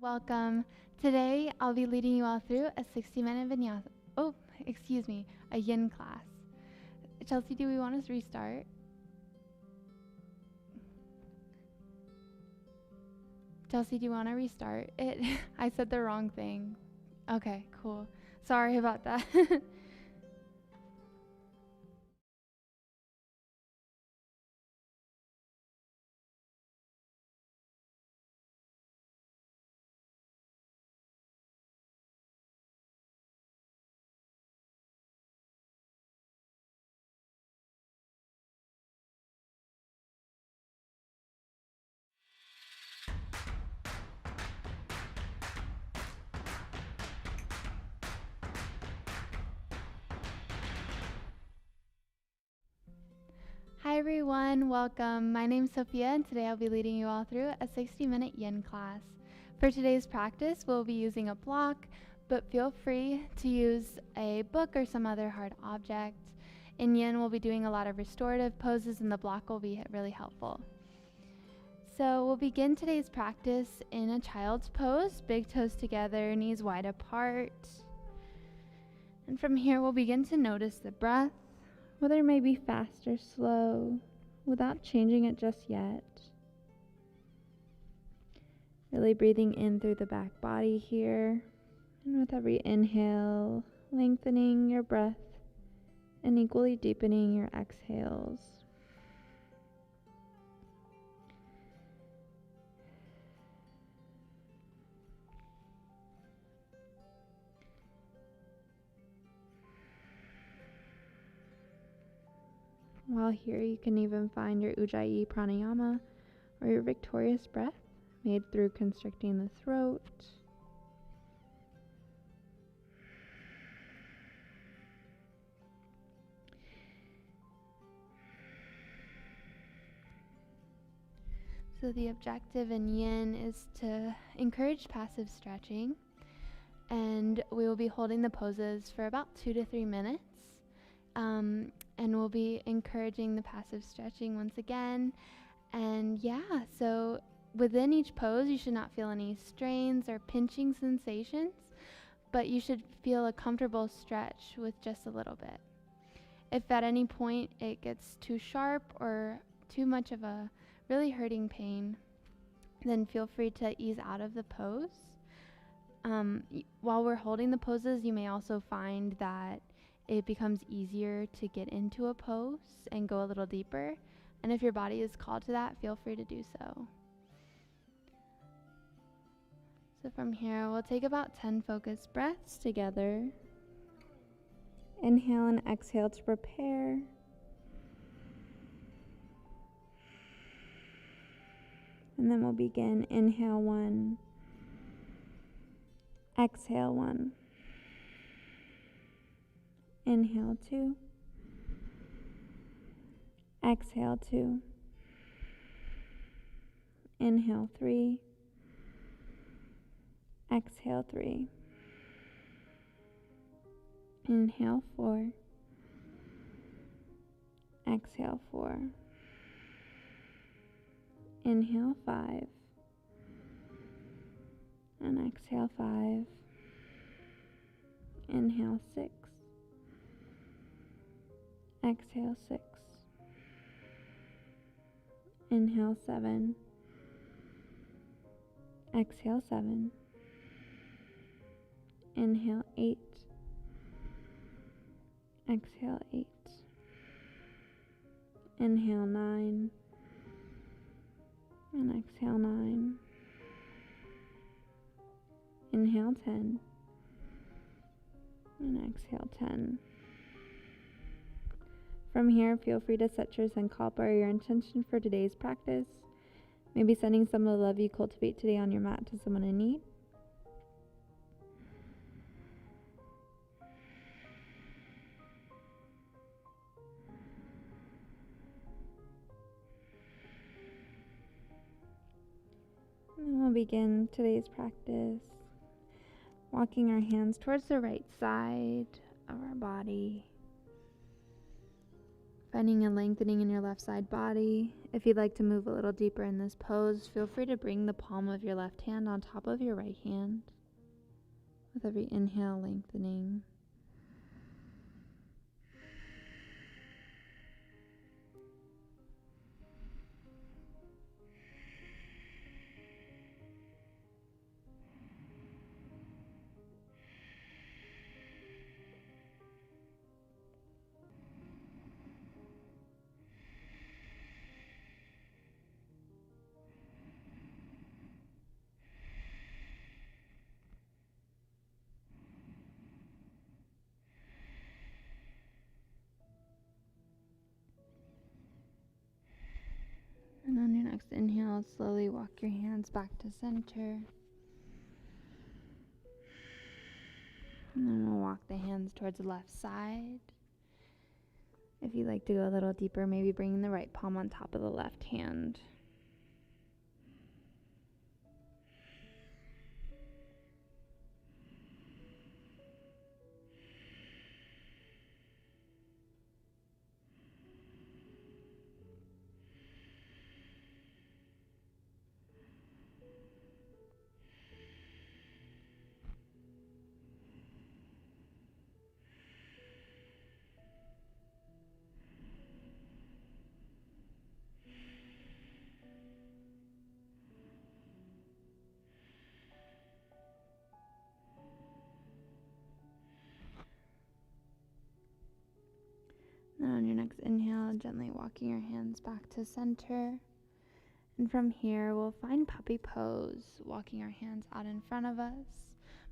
Welcome. Today I'll be leading you all through a 60-minute vinyasa. A yin class. Chelsea, do we want to restart? Chelsea, do you want to restart it? I said the wrong thing. Okay, cool. Sorry about that. Hi everyone, welcome. My name's Sophia and today I'll be leading you all through a 60-minute yin class. For today's practice, we'll be using a block, but feel free to use a book or some other hard object. In yin, we'll be doing a lot of restorative poses and the block will be really helpful. So we'll begin today's practice in a child's pose, big toes together, knees wide apart. And from here, we'll begin to notice the breath, whether it may be fast or slow, without changing it just yet. Really breathing in through the back body here, and with every inhale, lengthening your breath and equally deepening your exhales. While here, you can even find your Ujjayi pranayama or your victorious breath made through constricting the throat. So the objective in yin is to encourage passive stretching, and we will be holding the poses for about 2 to 3 minutes. And we'll be encouraging the passive stretching once again. And so within each pose, you should not feel any strains or pinching sensations, but you should feel a comfortable stretch with just a little bit. If at any point it gets too sharp or too much of a really hurting pain, then feel free to ease out of the pose. While we're holding the poses, you may also find that it becomes easier to get into a pose and go a little deeper. And if your body is called to that, feel free to do so. So from here, we'll take about 10 focused breaths together. Inhale and exhale to prepare. And then we'll begin. Inhale 1. Exhale 1. Inhale 2. Exhale 2. Inhale 3. Exhale 3. Inhale 4. Exhale 4. Inhale 5. And exhale 5. Inhale 6. Exhale 6. Inhale 7. Exhale 7. Inhale 8. Exhale 8. Inhale 9. And exhale 9. Inhale 10. And exhale 10. From here, feel free to set your sankalpa or your intention for today's practice. Maybe sending some of the love you cultivate today on your mat to someone in need. And we'll begin today's practice walking our hands towards the right side of our body. Finding a lengthening in your left side body. If you'd like to move a little deeper in this pose, feel free to bring the palm of your left hand on top of your right hand. With every inhale, lengthening. And on your next inhale, slowly walk your hands back to center. And then we'll walk the hands towards the left side. If you'd like to go a little deeper, maybe bringing the right palm on top of the left hand. And on your next inhale, gently walking your hands back to center. And from here, we'll find puppy pose, walking our hands out in front of us,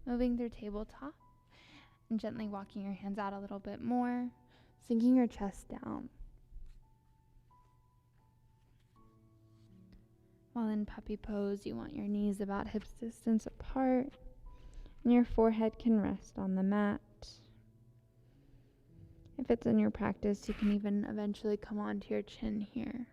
moving through tabletop, and gently walking your hands out a little bit more, sinking your chest down. While in puppy pose, you want your knees about hips distance apart, and your forehead can rest on the mat. If it's in your practice, you can even eventually come onto your chin here.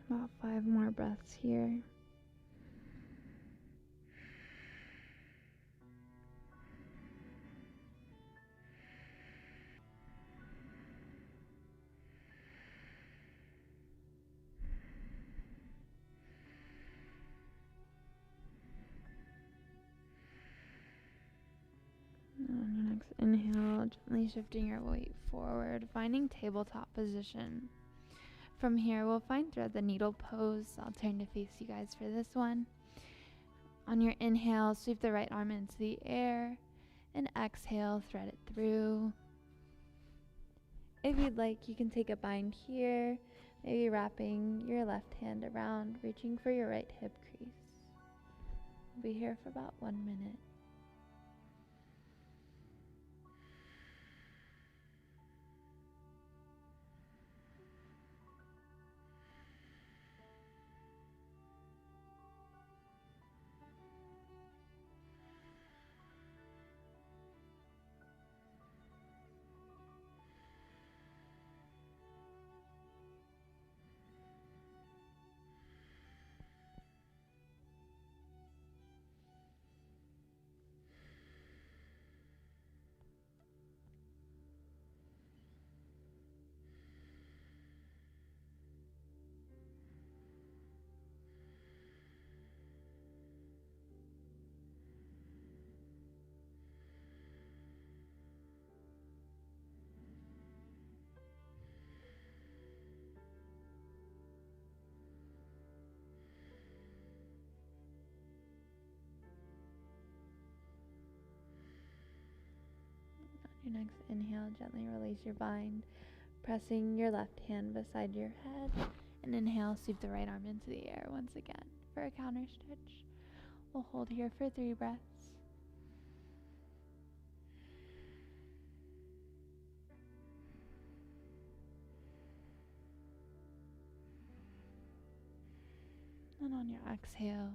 About 5 more breaths here. And on your next inhale, gently shifting your weight forward, finding tabletop position. From here, we'll find thread the needle pose. I'll turn to face you guys for this one. On your inhale, sweep the right arm into the air, and exhale, thread it through. If you'd like, you can take a bind here, maybe wrapping your left hand around, reaching for your right hip crease. We'll be here for about 1 minute. Your next inhale, gently release your bind, pressing your left hand beside your head. And inhale, sweep the right arm into the air once again for a counter stretch. We'll hold here for 3 breaths. And on your exhale,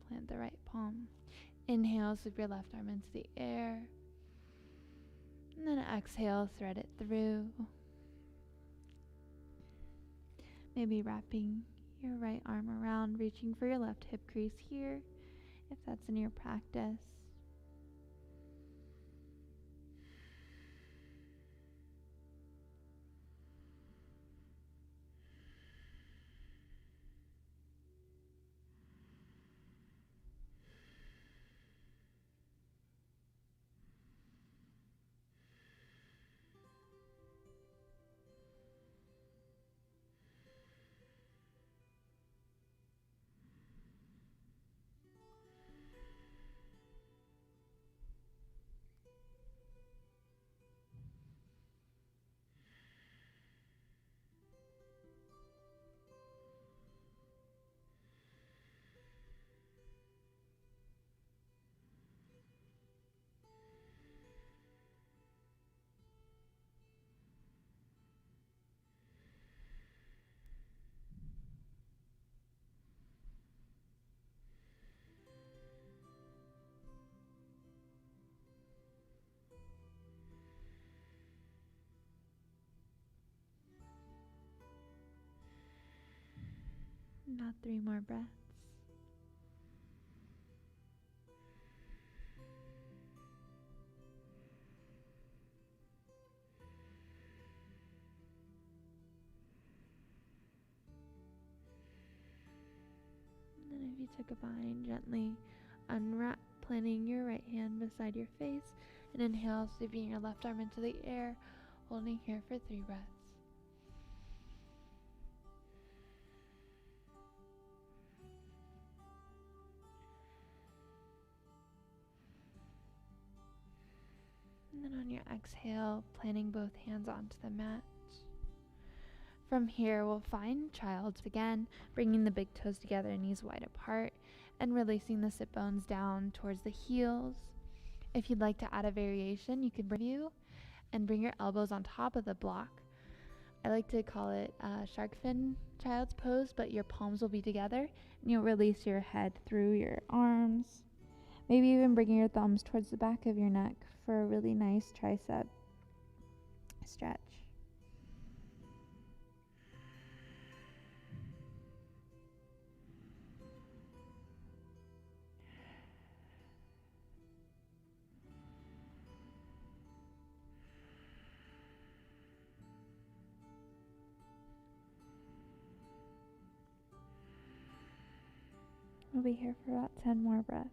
plant the right palm. Inhale, sweep your left arm into the air. And then exhale, thread it through. Maybe wrapping your right arm around, reaching for your left hip crease here, if that's in your practice. Not 3 more breaths. And then if you took a bind, gently unwrap, planting your right hand beside your face. And inhale, sweeping your left arm into the air, holding here for 3 breaths. And then on your exhale, planting both hands onto the mat. From here, we'll find child's again, bringing the big toes together, knees wide apart, and releasing the sit bones down towards the heels. If you'd like to add a variation, you can review and bring your elbows on top of the block. I like to call it shark fin child's pose, but your palms will be together, and you'll release your head through your arms. Maybe even bringing your thumbs towards the back of your neck for a really nice tricep stretch. We'll be here for about 10 more breaths.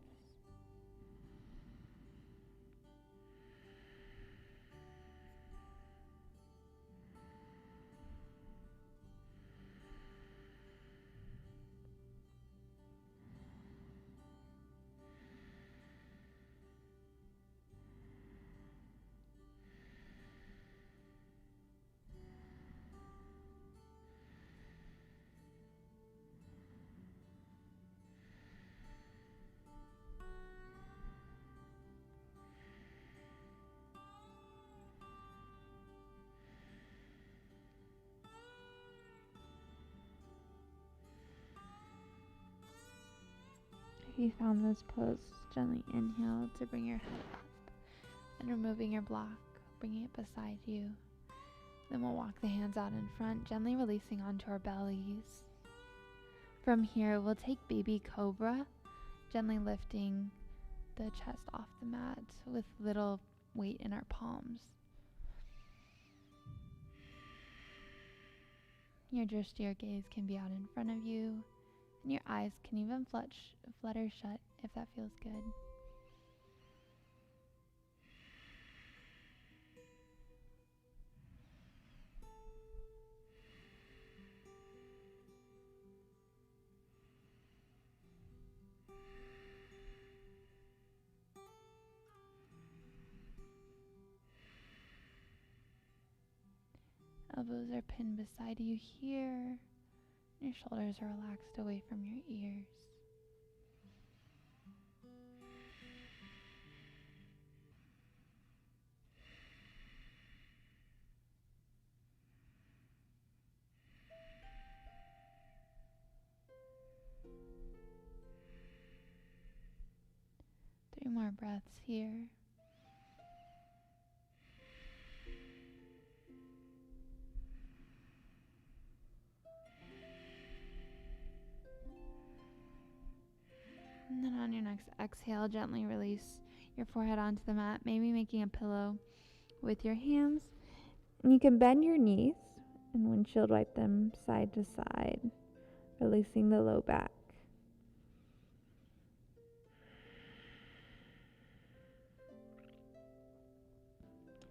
If you found this pose, gently inhale to bring your head up and removing your block, bringing it beside you. Then we'll walk the hands out in front, gently releasing onto our bellies. From here, we'll take baby cobra, gently lifting the chest off the mat with little weight in our palms. Your drishti or gaze can be out in front of you, and your eyes can even flutter shut if that feels good. Elbows are pinned beside you here. Your shoulders are relaxed away from your ears. Three more breaths here. And then on your next exhale, gently release your forehead onto the mat, maybe making a pillow with your hands. And you can bend your knees and windshield wipe them side to side, releasing the low back.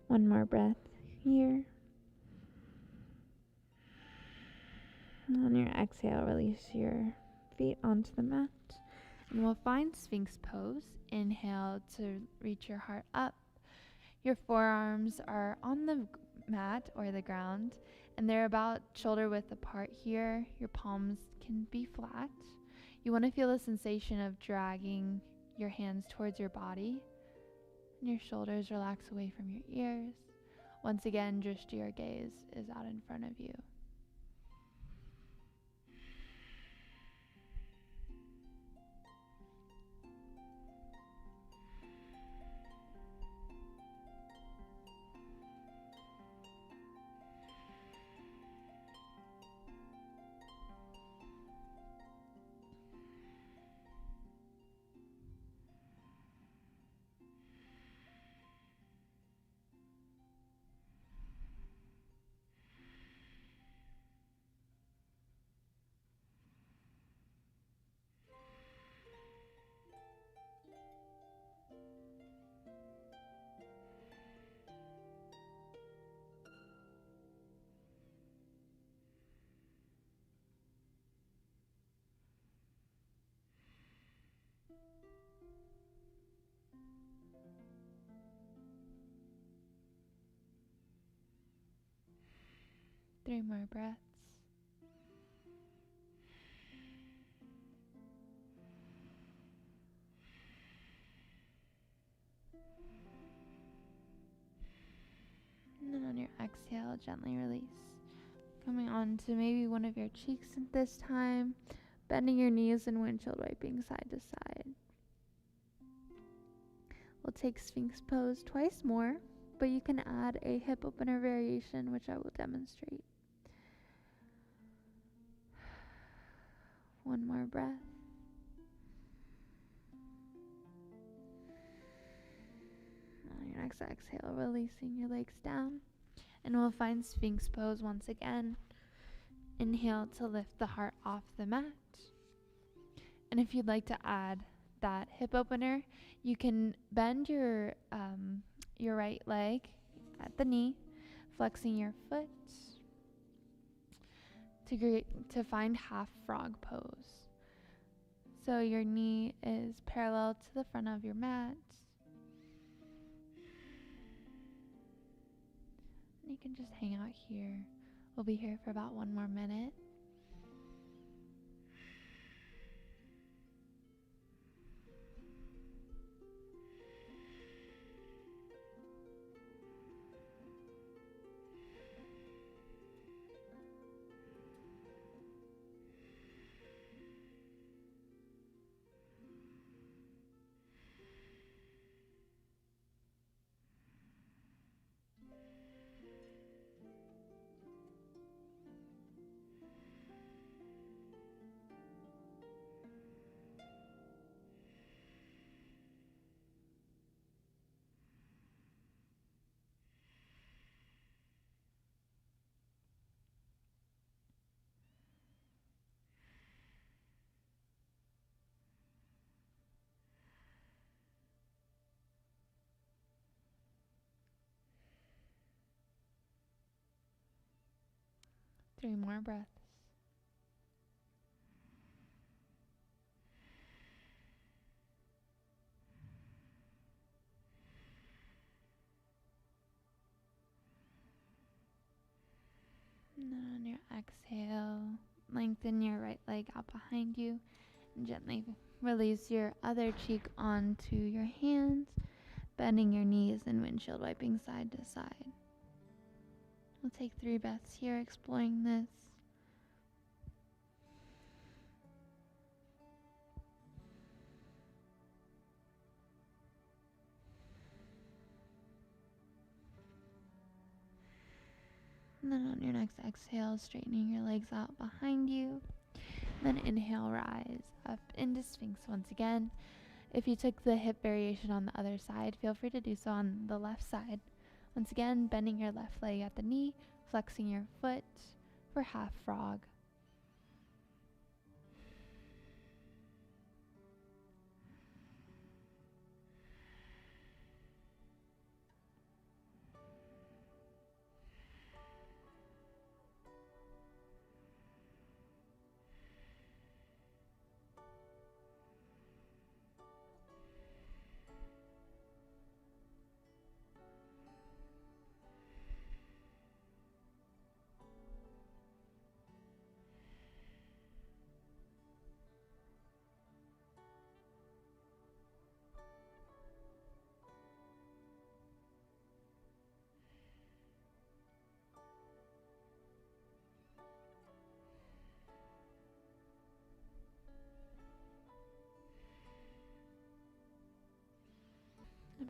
One more breath here. And on your exhale, release your feet onto the mat. And we'll find Sphinx pose. Inhale to reach your heart up. Your forearms are on the mat or the ground, and they're about shoulder width apart here. Your palms can be flat. You want to feel the sensation of dragging your hands towards your body, and your shoulders relax away from your ears. Once again, just your gaze is out in front of you. Three more breaths. And then on your exhale, gently release. Coming on to maybe one of your cheeks at this time, bending your knees and windshield wiping side to side. We'll take Sphinx pose twice more, but you can add a hip opener variation, which I will demonstrate. One more breath. On your next exhale, releasing your legs down. And we'll find Sphinx pose once again. Inhale to lift the heart off the mat. And if you'd like to add that hip opener, you can bend your right leg at the knee, flexing your foot to find half frog pose. So your knee is parallel to the front of your mat. And you can just hang out here. We'll be here for about 1 more minute. Three more breaths. your exhale, lengthen your right leg out behind you and gently release your other cheek onto your hands, bending your knees and windshield wiping side to side. We'll take 3 breaths here exploring this. And then on your next exhale, straightening your legs out behind you. Then inhale, rise up into Sphinx once again. If you took the hip variation on the other side, feel free to do so on the left side. Once again, bending your left leg at the knee, flexing your foot for half frog.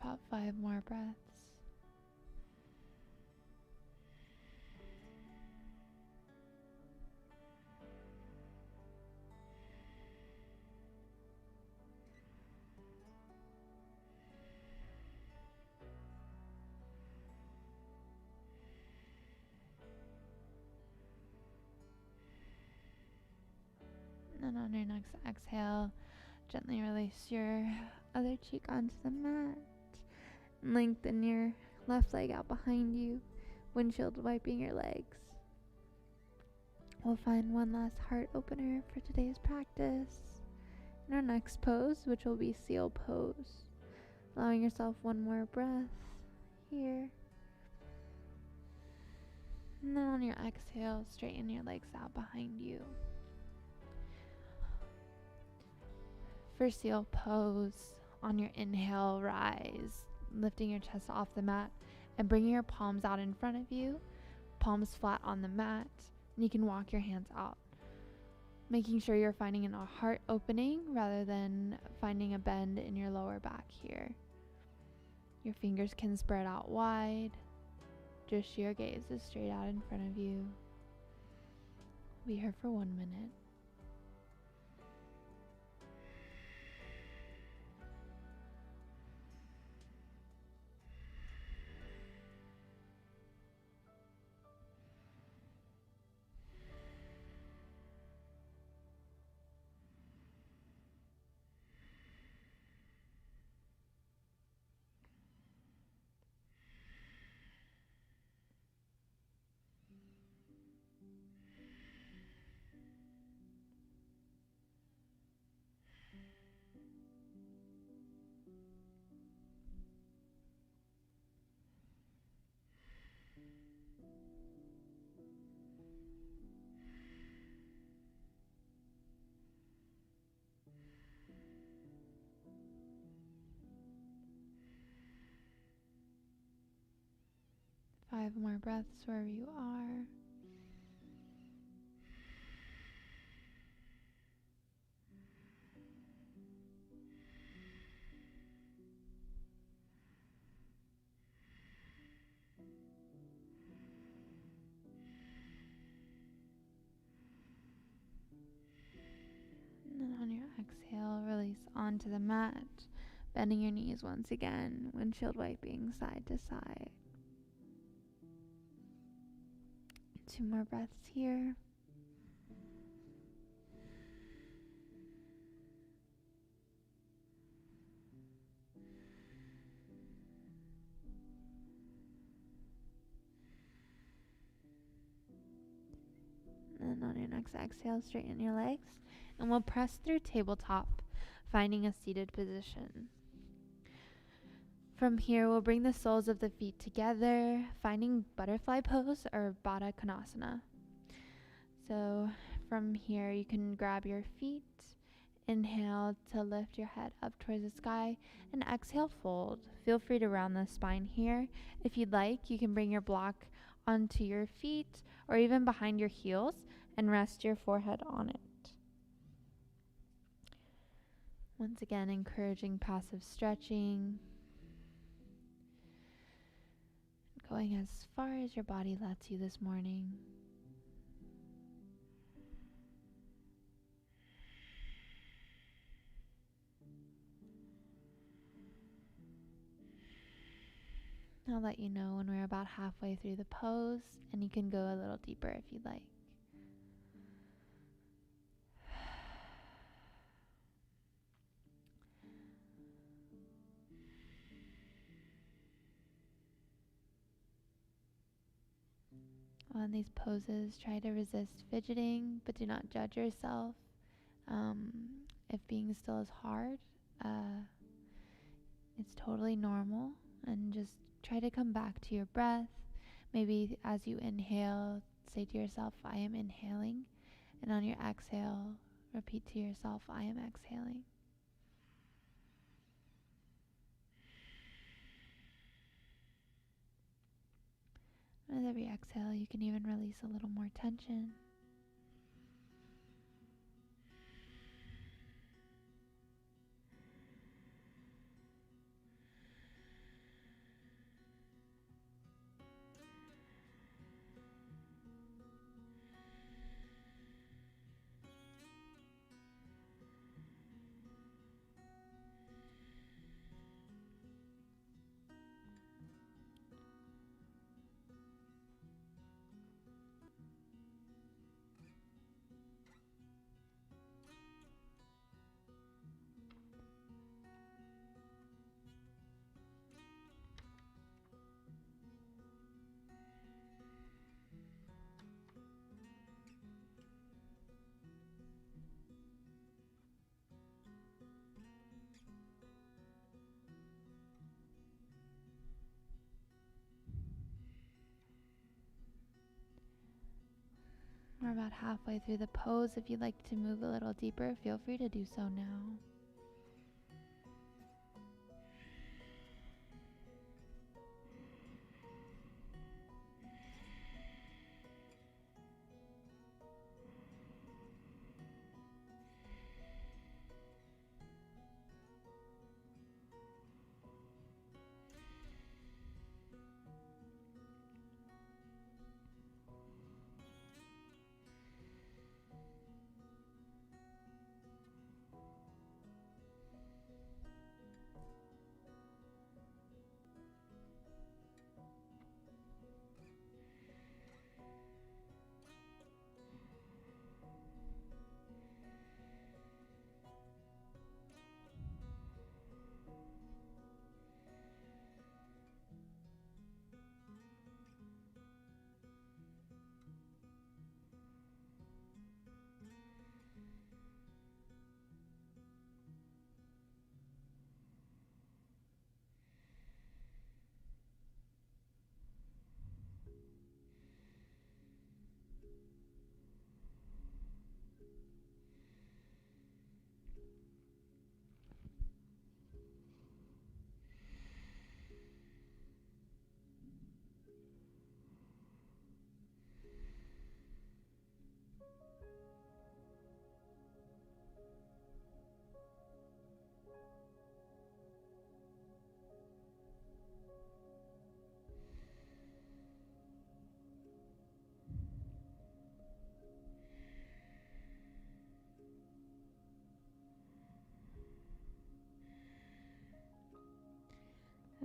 About 5 more breaths. And on your next exhale, gently release your other cheek onto the mat. Lengthen your left leg out behind you, windshield wiping your legs. We'll find one last heart opener for today's practice in our next pose, which will be seal pose. Allowing yourself one more breath here. And then on your exhale, straighten your legs out behind you. For seal pose, on your inhale, rise, lifting your chest off the mat and bringing your palms out in front of you, palms flat on the mat, and you can walk your hands out, making sure you're finding a heart opening rather than finding a bend in your lower back here. Your fingers can spread out wide, just your gaze is straight out in front of you. Be here for 1 minute. Five more breaths wherever you are. And then on your exhale, release onto the mat, bending your knees once again, windshield wiping side to side. 2 more breaths here. And on your next exhale, straighten your legs, and we'll press through tabletop, finding a seated position. From here, we'll bring the soles of the feet together, finding butterfly pose or Baddha Konasana. So from here, you can grab your feet. Inhale to lift your head up towards the sky, and exhale, fold. Feel free to round the spine here. If you'd like, you can bring your block onto your feet or even behind your heels and rest your forehead on it. Once again, encouraging passive stretching, going as far as your body lets you this morning. I'll let you know when we're about halfway through the pose, and you can go a little deeper if you'd like. On these poses, try to resist fidgeting, but do not judge yourself. If being still is hard, it's totally normal, and just try to come back to your breath. Maybe as you inhale, say to yourself, I am inhaling, and on your exhale, repeat to yourself, I am exhaling. With every exhale, you can even release a little more tension. We're about halfway through the pose. If you'd like to move a little deeper, feel free to do so now.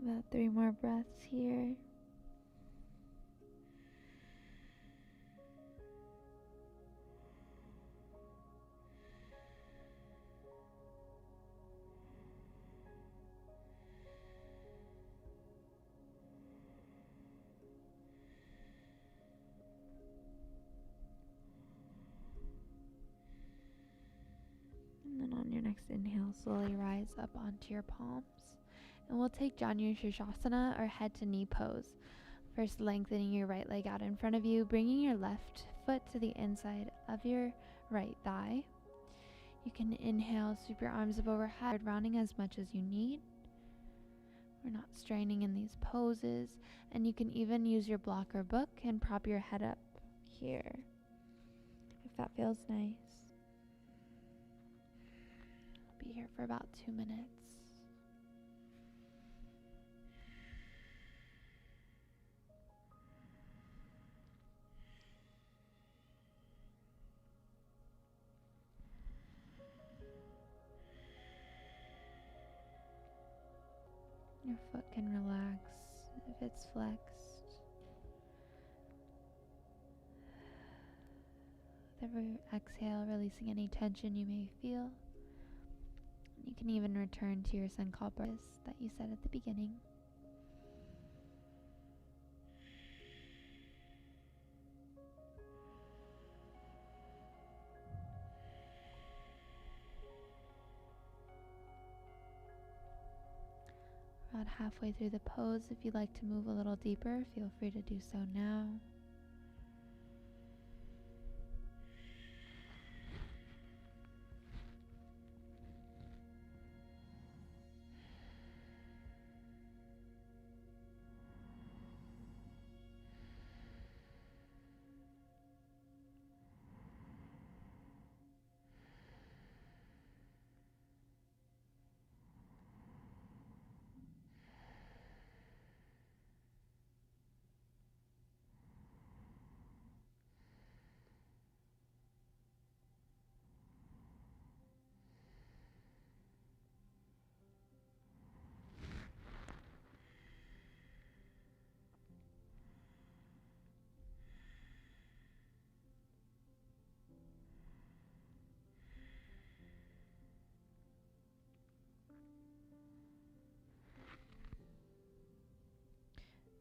About 3 more breaths here. And then on your next inhale, slowly rise up onto your palms. And we'll take Janu Shirshasana, or head to knee pose. First, lengthening your right leg out in front of you, bringing your left foot to the inside of your right thigh. You can inhale, sweep your arms up overhead, rounding as much as you need. We're not straining in these poses, and you can even use your block or book and prop your head up here if that feels nice. I'll be here for about 2 minutes. Your foot can relax if it's flexed. With every exhale, releasing any tension you may feel. You can even return to your sankalpa that you said at the beginning. About halfway through the pose, if you'd like to move a little deeper, feel free to do so now.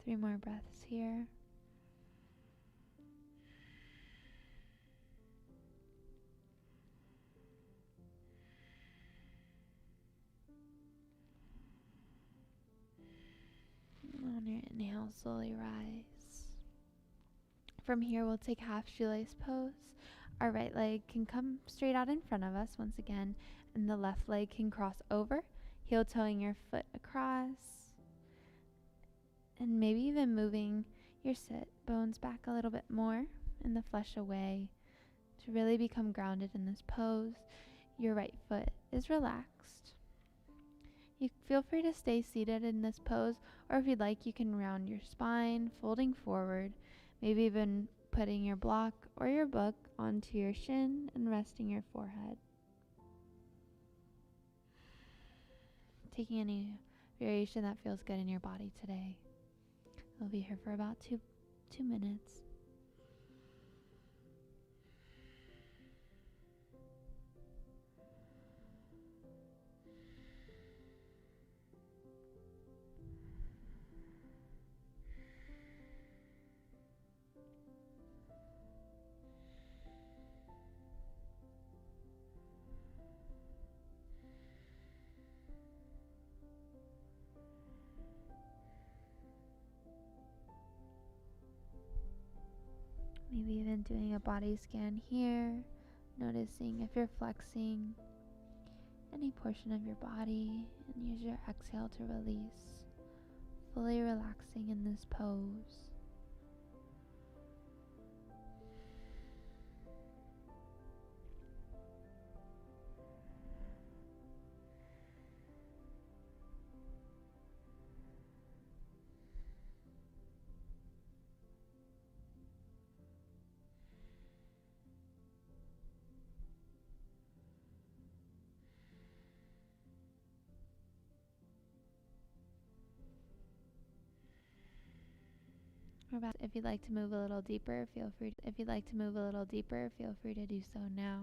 Three more breaths here. On your inhale, slowly rise. From here, we'll take half shoelace pose. Our right leg can come straight out in front of us once again, and the left leg can cross over, heel toeing your foot across, and maybe even moving your sit bones back a little bit more and the flesh away to really become grounded in this pose. Your right foot is relaxed. You feel free to stay seated in this pose, or if you'd like, you can round your spine, folding forward, maybe even putting your block or your book onto your shin and resting your forehead. Taking any variation that feels good in your body today. We'll be here for about two minutes. Maybe even doing a body scan here, noticing if you're flexing any portion of your body, and use your exhale to release, fully relaxing in this pose. If you'd like to move a little deeper, feel free to do so now.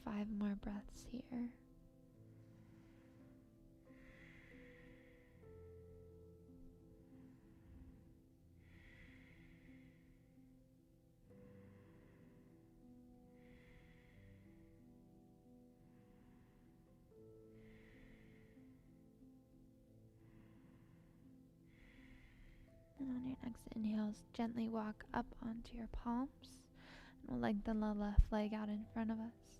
5 more breaths here. And on your next inhales, gently walk up onto your palms. And we'll lengthen the left leg out in front of us.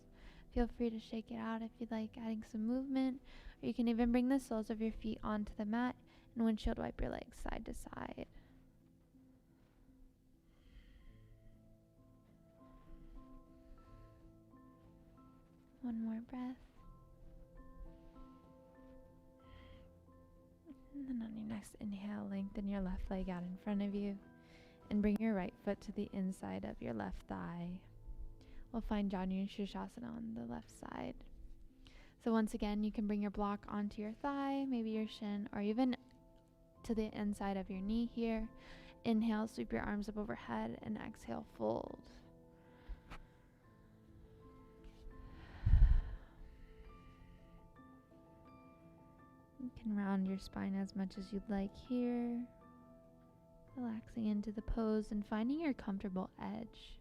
Feel free to shake it out if you'd like, adding some movement. Or you can even bring the soles of your feet onto the mat and windshield wipe your legs side to side. One more breath. And then on your next inhale, lengthen your left leg out in front of you and bring your right foot to the inside of your left thigh. We'll find Janu Shirshasana on the left side. So once again, you can bring your block onto your thigh, maybe your shin, or even to the inside of your knee here. Inhale, sweep your arms up overhead, and exhale, fold. You can round your spine as much as you'd like here, relaxing into the pose and finding your comfortable edge.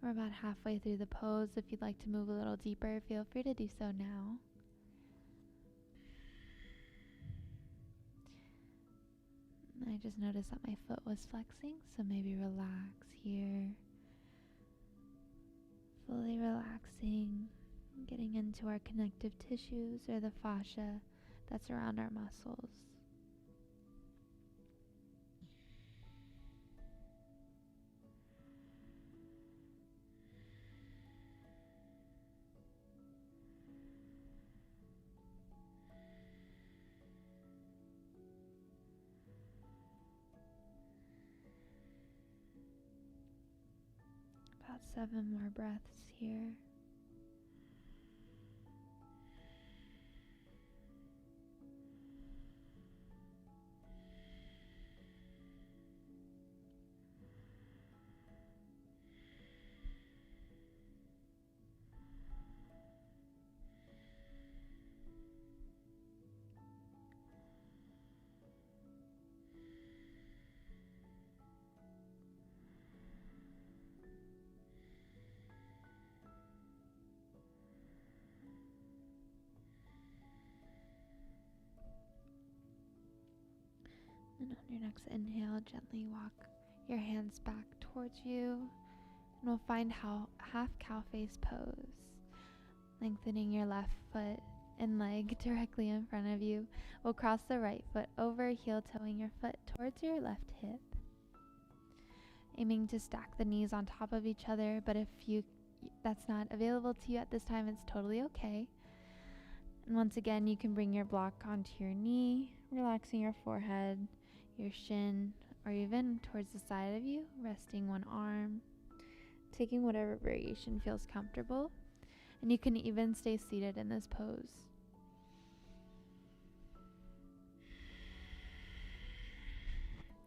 We're about halfway through the pose. If you'd like to move a little deeper, feel free to do so now. I just noticed that my foot was flexing, so maybe relax here. Fully relaxing, getting into our connective tissues or the fascia that's around our muscles. About 7 more breaths here. And on your next inhale, gently walk your hands back towards you. And we'll find half cow face pose. Lengthening your left foot and leg directly in front of you. We'll cross the right foot over, heel toeing your foot towards your left hip. Aiming to stack the knees on top of each other, but if that's not available to you at this time, it's totally okay. And once again, you can bring your block onto your knee, relaxing your forehead, your shin, or even towards the side of you, resting one arm, taking whatever variation feels comfortable. And you can even stay seated in this pose.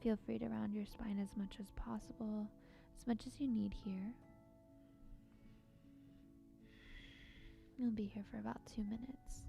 Feel free to round your spine as much as possible, as much as you need here. You'll be here for about 2 minutes.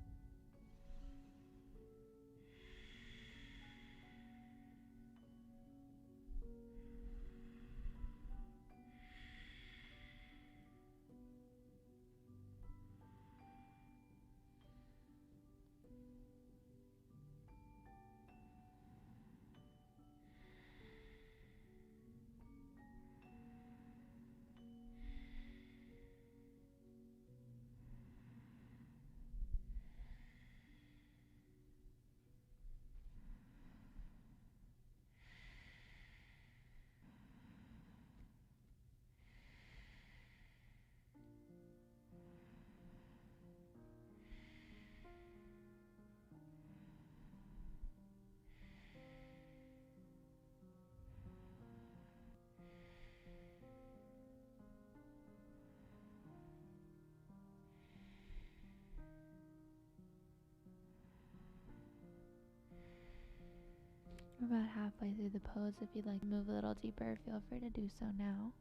We're about halfway through the pose. If you'd like to move a little deeper, feel free to do so now.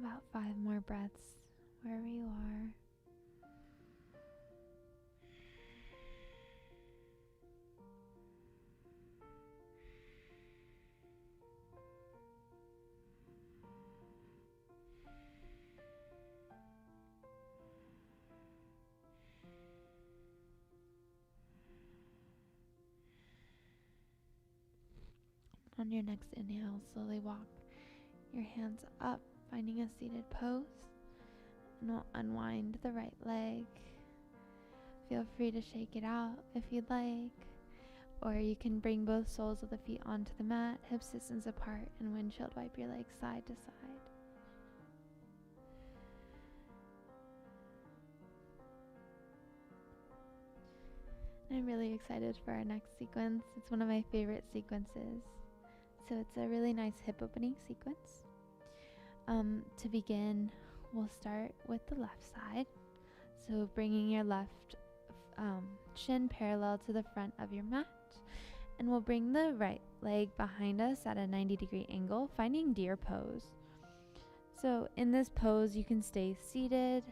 About 5 more breaths wherever you are. On your next inhale, slowly walk your hands up, finding a seated pose, and we'll unwind the right leg. Feel free to shake it out if you'd like, or you can bring both soles of the feet onto the mat, hips distance apart, and windshield wipe your legs side to side. I'm really excited for our next sequence. It's one of my favorite sequences. So it's a really nice hip opening sequence. To begin, we'll start with the left side. So bringing your left shin parallel to the front of your mat. And we'll bring the right leg behind us at a 90-degree angle, finding deer pose. So in this pose, you can stay seated,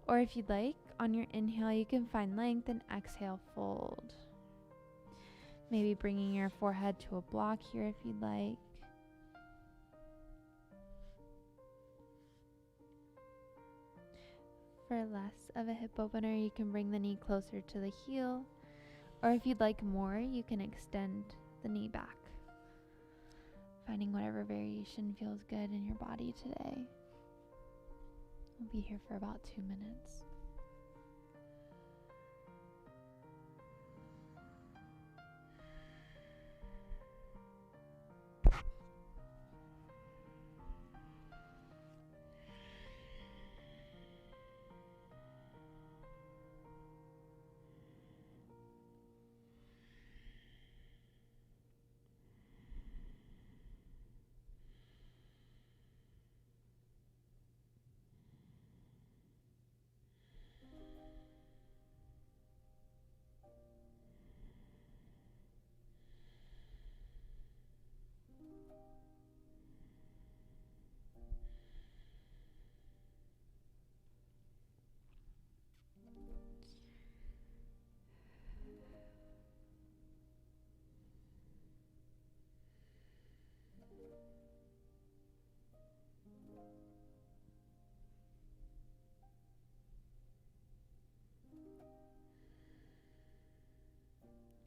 or if you'd like, on your inhale, you can find length and exhale, fold. Maybe bringing your forehead to a block here if you'd like. For less of a hip opener, you can bring the knee closer to the heel. Or if you'd like more, you can extend the knee back. Finding whatever variation feels good in your body today. We'll be here for about 2 minutes.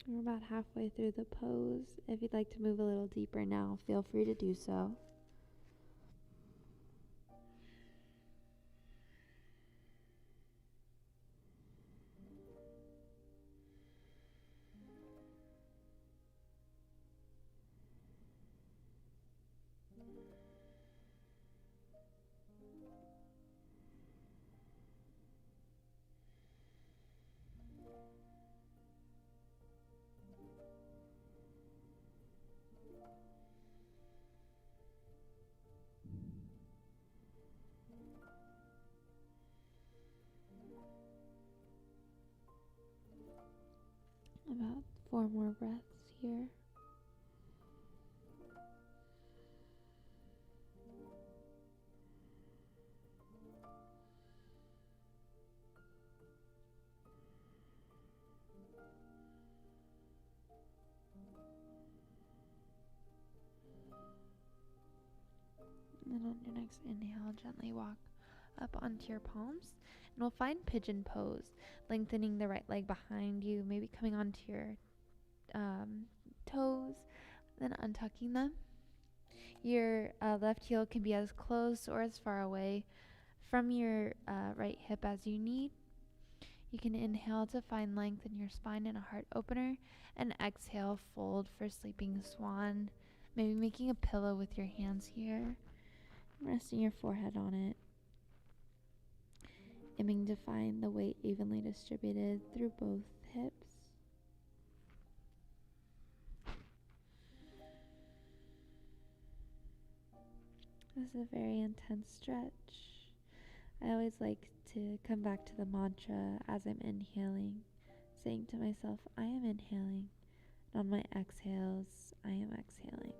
We're about halfway through the pose. If you'd like to move a little deeper now, feel free to do so. About 4 more breaths here. And then on your next inhale, gently walk up onto your palms. And we'll find pigeon pose, lengthening the right leg behind you, maybe coming onto your toes, then untucking them. Your left heel can be as close or as far away from your right hip as you need. You can inhale to find length in your spine and a heart opener, and exhale, fold for sleeping swan. Maybe making a pillow with your hands here, resting your forehead on it, aiming to find the weight evenly distributed through both hips. This is a very intense stretch. I always like to come back to the mantra as I'm inhaling, saying to myself, I am inhaling, and on my exhales, I am exhaling.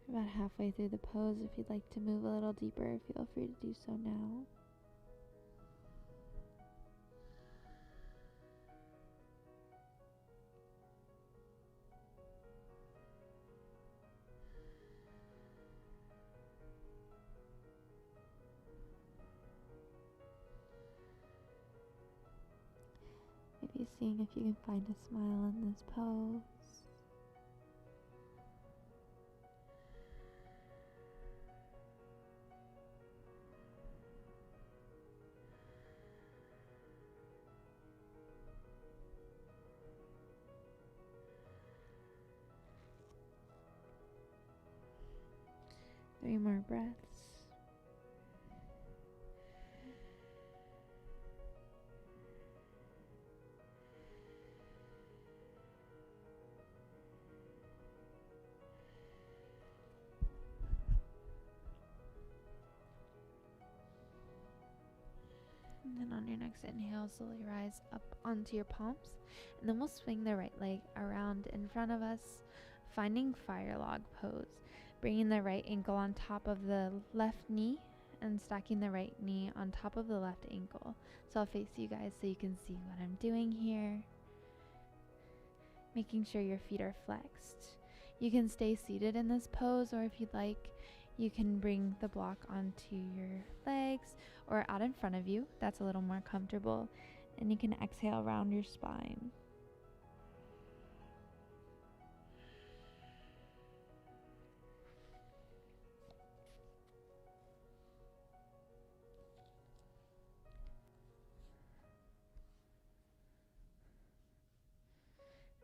About halfway through the pose, if you'd like to move a little deeper, feel free to do so now. Maybe seeing if you can find a smile in this pose. Three more breaths. And then on your next inhale, slowly rise up onto your palms. And then we'll swing the right leg around in front of us, finding fire log pose. Bringing the right ankle on top of the left knee and stacking the right knee on top of the left ankle. So I'll face you guys so you can see what I'm doing here. Making sure your feet are flexed. You can stay seated in this pose, or if you'd like, you can bring the block onto your legs or out in front of you. That's a little more comfortable. And you can exhale around your spine.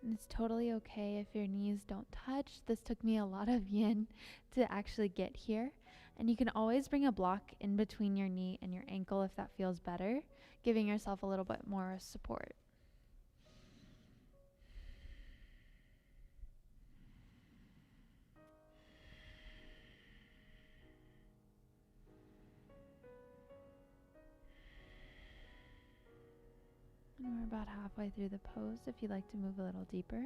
And it's totally okay if your knees don't touch. This took me a lot of yin to actually get here. And you can always bring a block in between your knee and your ankle if that feels better, giving yourself a little bit more support. And we're about halfway through the pose if you'd like to move a little deeper.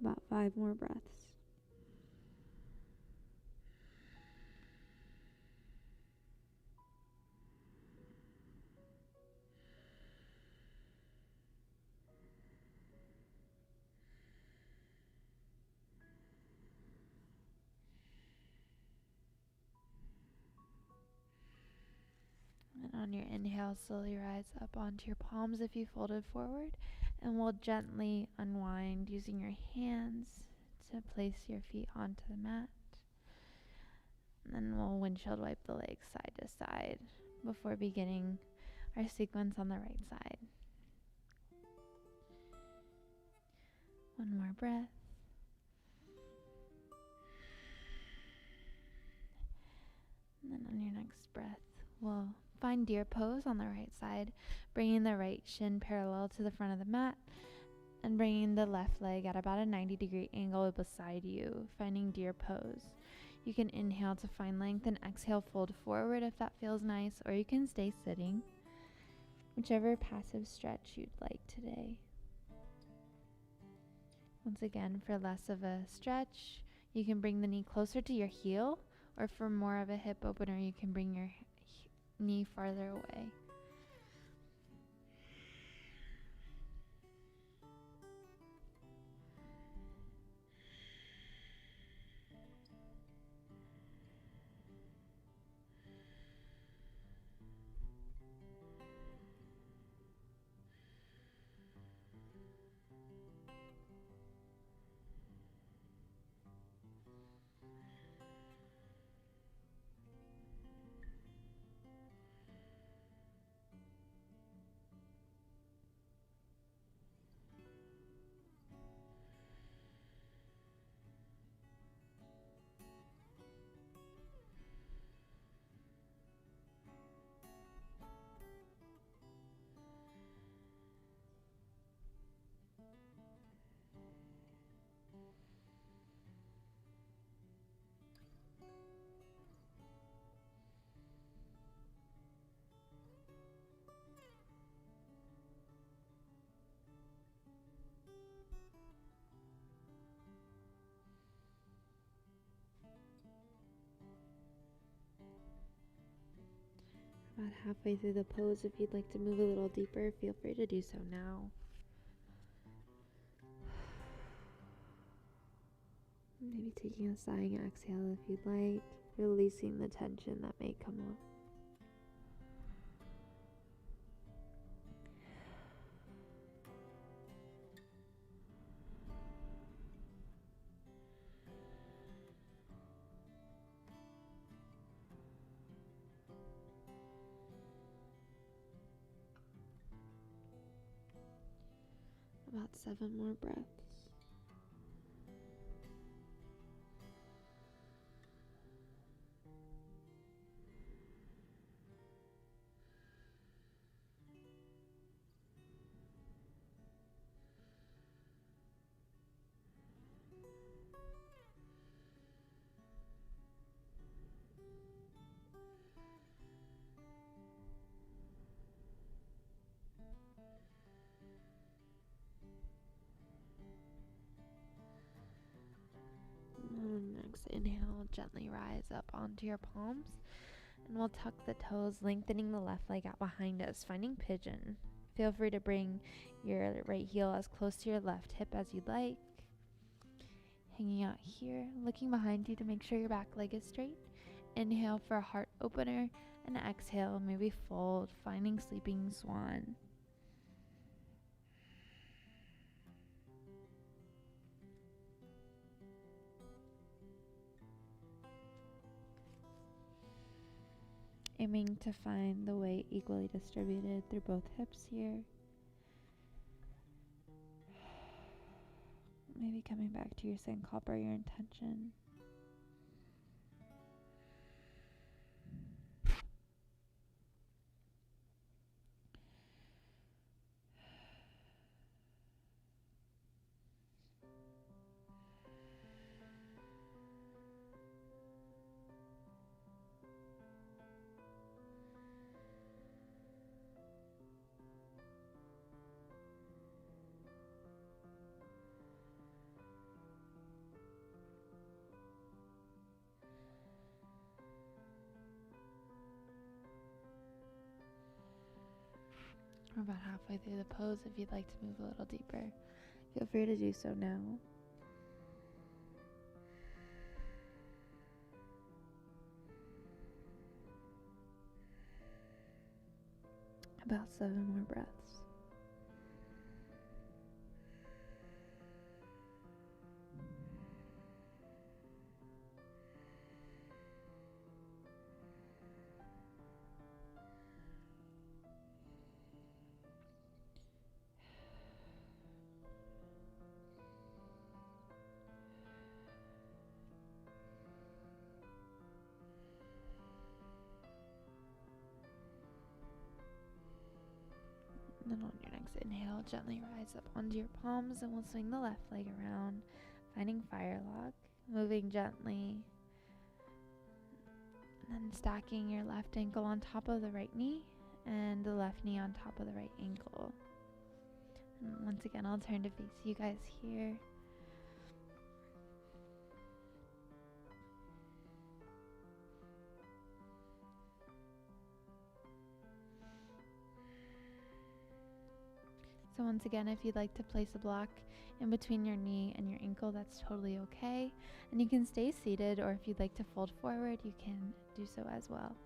About 5 more breaths. On your inhale, slowly rise up onto your palms if you folded forward, and we'll gently unwind using your hands to place your feet onto the mat. And then we'll windshield wipe the legs side to side before beginning our sequence on the right side. One more breath. And then on your next breath, we'll find deer pose on the right side, bringing the right shin parallel to the front of the mat and bringing the left leg at about a 90-degree angle beside you, finding deer pose. You can inhale to find length and exhale, fold forward if that feels nice, or you can stay sitting, whichever passive stretch you'd like today. Once again, for less of a stretch, you can bring the knee closer to your heel, or for more of a hip opener, you can bring your knee farther away. About halfway through the pose, if you'd like to move a little deeper, feel free to do so now. Maybe taking a sighing exhale if you'd like, releasing the tension that may come up. About 7 more breaths. Next inhale, gently rise up onto your palms, and we'll tuck the toes, lengthening the left leg out behind us, finding pigeon. Feel free to bring your right heel as close to your left hip as you'd like. Hanging out here, looking behind you to make sure your back leg is straight. Inhale for a heart opener, and exhale, maybe fold, finding sleeping swan. Aiming to find the weight equally distributed through both hips here. Maybe coming back to your sankalpa, your intention. We're about halfway through the pose. If you'd like to move a little deeper, feel free to do so now. About 7 more breaths. And then on your next inhale, gently rise up onto your palms, and we'll swing the left leg around, finding fire lock, moving gently, and then stacking your left ankle on top of the right knee and the left knee on top of the right ankle. And once again, I'll turn to face you guys here. So once again, if you'd like to place a block in between your knee and your ankle, that's totally okay. And you can stay seated, or if you'd like to fold forward, you can do so as well.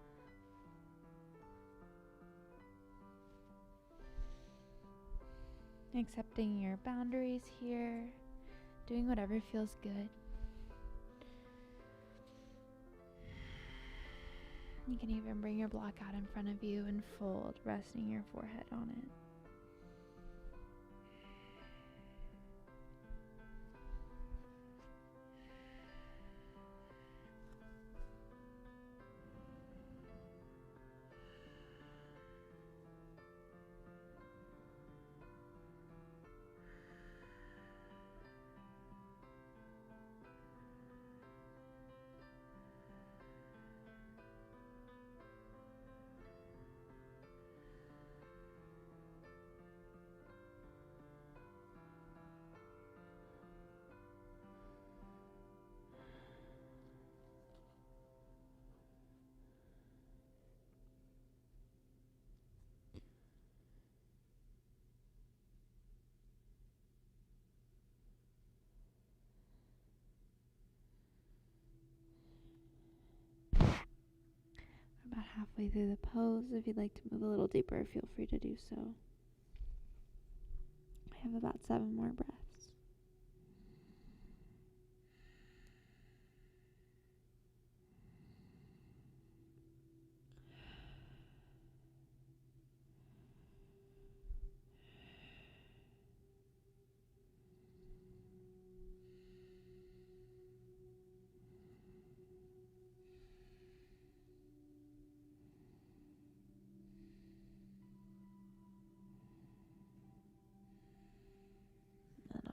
Accepting your boundaries here, doing whatever feels good. You can even bring your block out in front of you and fold, resting your forehead on it. About halfway through the pose. If you'd like to move a little deeper, feel free to do so. I have about 7 more breaths.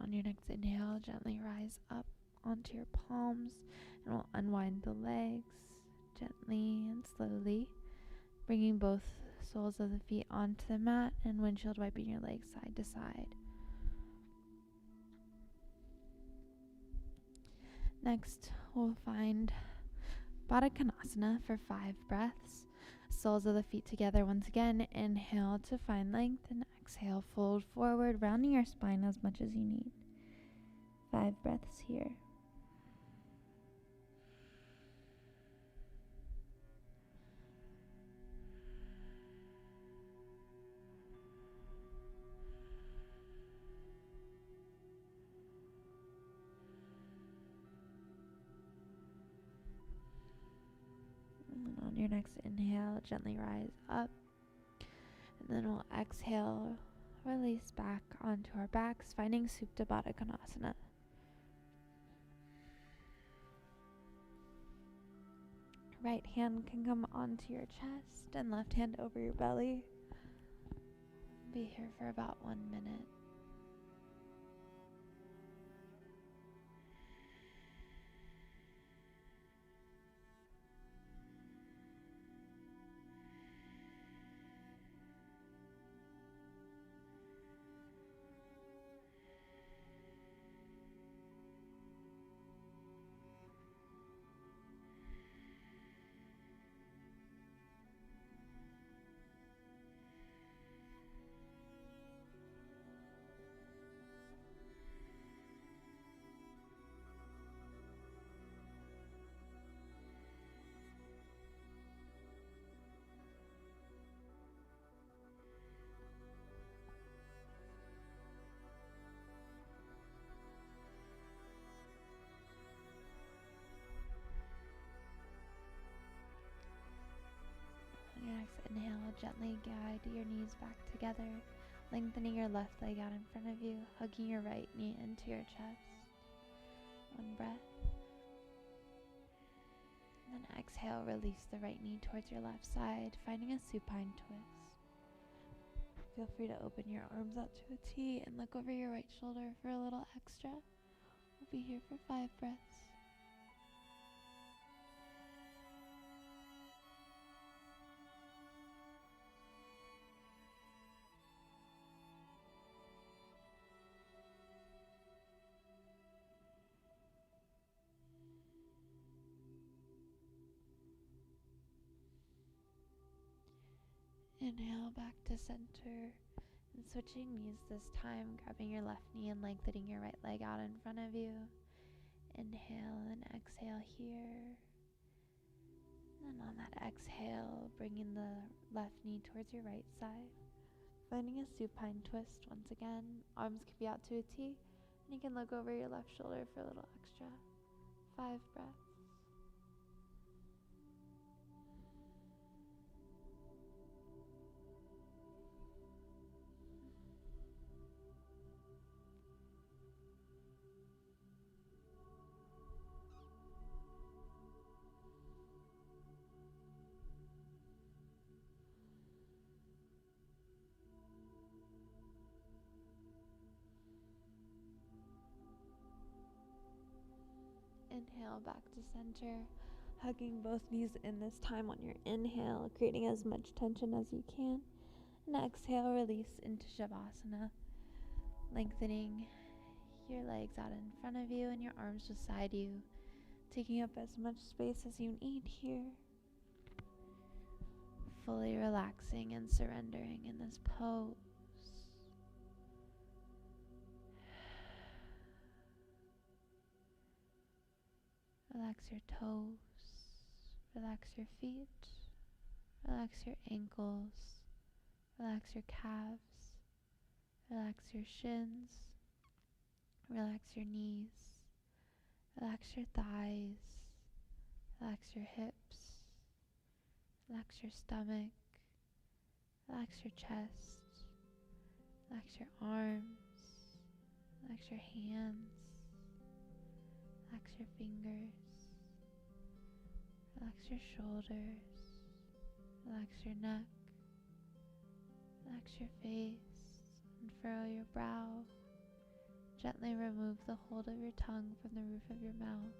On your next inhale, gently rise up onto your palms, and we'll unwind the legs gently and slowly, bringing both soles of the feet onto the mat and windshield wiping your legs side to side. Next, we'll find Baddha Konasana for 5 breaths. Soles of the feet together once again. Inhale to find length, and exhale, fold forward, rounding your spine as much as you need. 5 breaths here. And on your next inhale, gently rise up. And then we'll exhale, release back onto our backs, finding Supta Baddha Konasana. Right hand can come onto your chest and left hand over your belly. Be here for about 1 minute. gently guide your knees back together, lengthening your left leg out in front of you, hugging your right knee into your chest. One breath. And then exhale, release the right knee towards your left side, finding a supine twist. Feel free to open your arms out to a T and look over your right shoulder for a little extra. We'll be here for 5 breaths. Inhale back to center and switching knees this time, grabbing your left knee and lengthening your right leg out in front of you. Inhale and exhale here. And on that exhale, bringing the left knee towards your right side. Finding a supine twist once again. Arms can be out to a T, and you can look over your left shoulder for a little extra. 5 breaths. Inhale back to center, hugging both knees in this time on your inhale, creating as much tension as you can. And exhale, release into Shavasana, lengthening your legs out in front of you and your arms beside you, taking up as much space as you need here. Fully relaxing and surrendering in this pose. Relax your toes, relax your feet, relax your ankles, relax your calves, relax your shins, relax your knees, relax your thighs, relax your hips, relax your stomach, relax your chest, relax your arms, relax your hands, relax your fingers, relax your shoulders, relax your neck, relax your face, unfurl your brow. Gently remove the hold of your tongue from the roof of your mouth,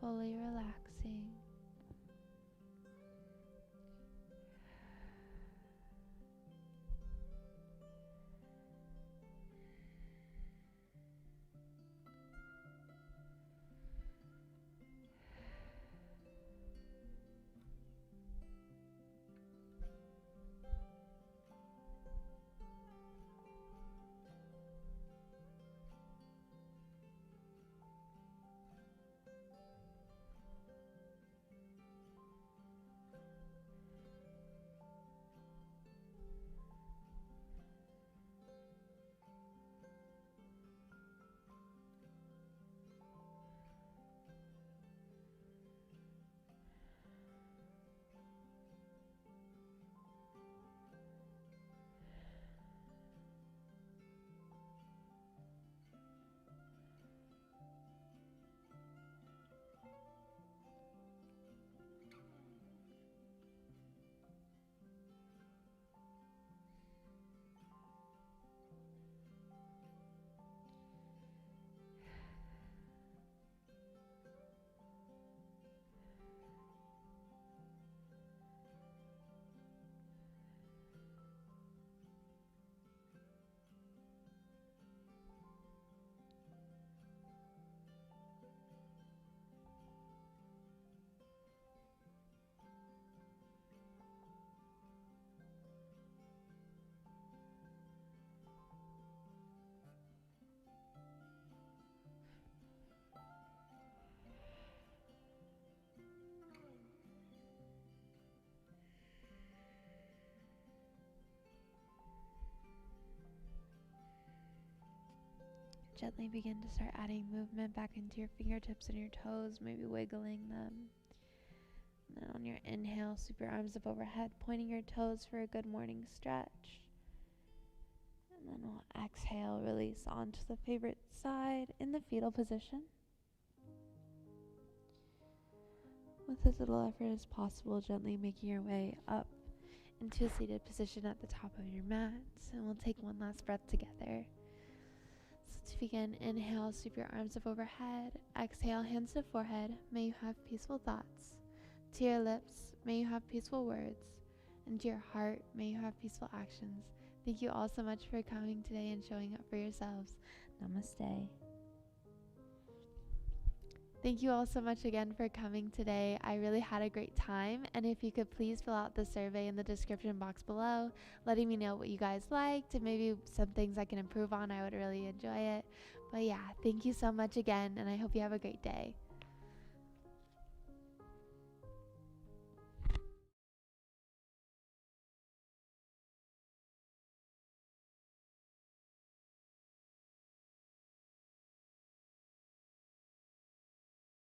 fully relaxing. Gently begin to start adding movement back into your fingertips and your toes, maybe wiggling them. And then on your inhale, sweep your arms up overhead, pointing your toes for a good morning stretch. And then we'll exhale, release onto the favorite side in the fetal position. With as little effort as possible, gently making your way up into a seated position at the top of your mat. And we'll take one last breath together. So to begin, inhale, sweep your arms up overhead. Exhale, hands to forehead. May you have peaceful thoughts. To your lips, may you have peaceful words. And to your heart, may you have peaceful actions. Thank you all so much for coming today and showing up for yourselves. Namaste. Thank you all so much again for coming today. I really had a great time. And if you could please fill out the survey in the description box below, letting me know what you guys liked and maybe some things I can improve on, I would really enjoy it. But yeah, thank you so much again, and I hope you have a great day.